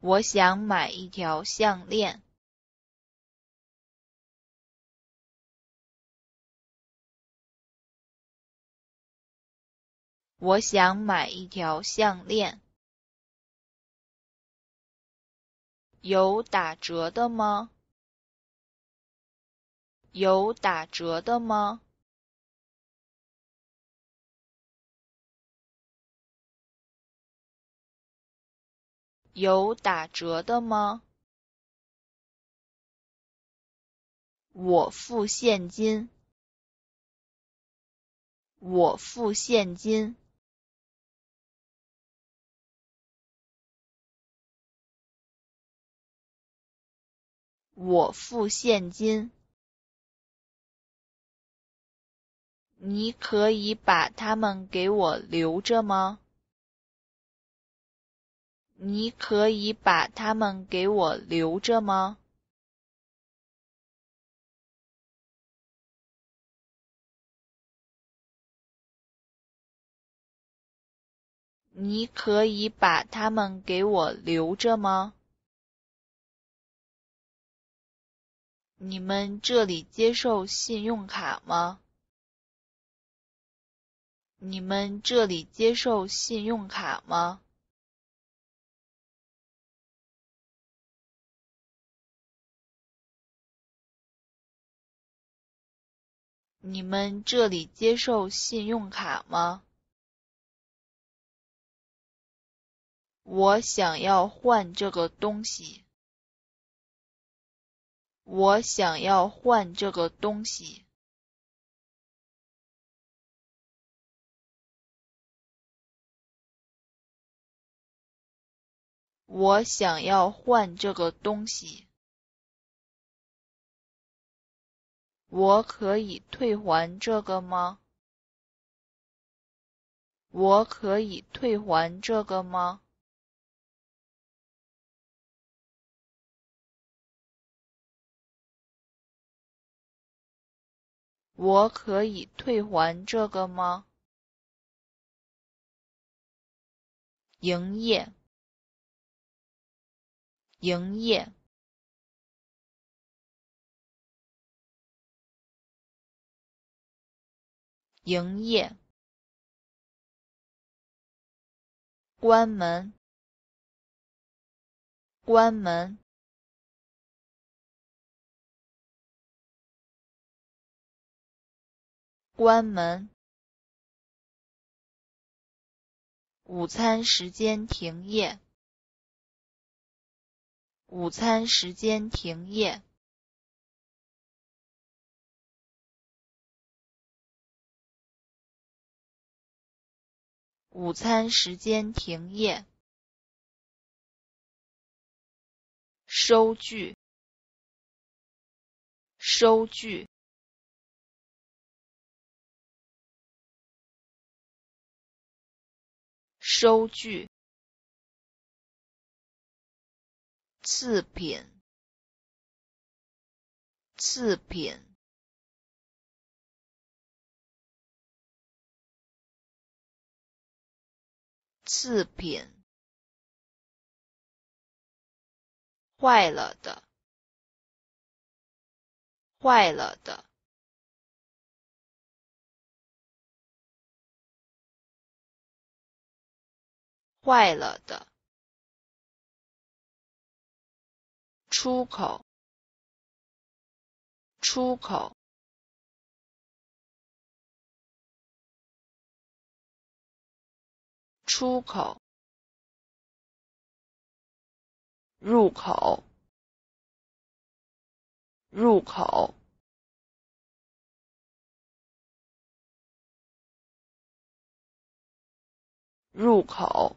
我想买一条项链。我想买一条项链。有打折的吗？有打折的吗？有打折的吗？我付现金。我付现金。我付现金。你可以把它们给我留着吗？你可以把它们给我留着吗？你可以把它们给我留着吗？你们这里接受信用卡吗？你们这里接受信用卡吗？你们这里接受信用卡吗？我想要换这个东西。我想要换这个东西。我想要换这个东西。我可以退还这个吗？我可以退还这个吗？我可以退还这个吗？营业。营业。营业。关门。关门。关门。午餐时间停业。午餐时间停业。午餐时间停业。收据。收据。收据。次品。次品。次品。坏了的。坏了的。坏了的。出口。出口。出口。入口。入口。入口。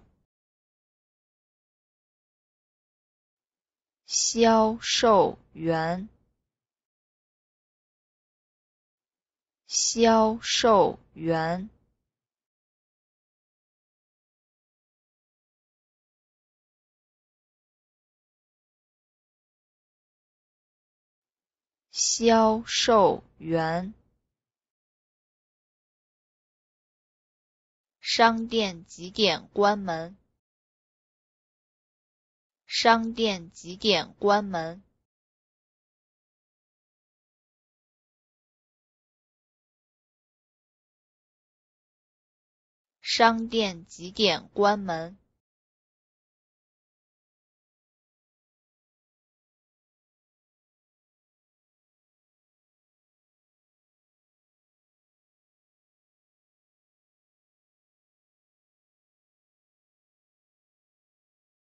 销售员。销售员。销售员。商店几点关门？商店几点关门？商店几点关门？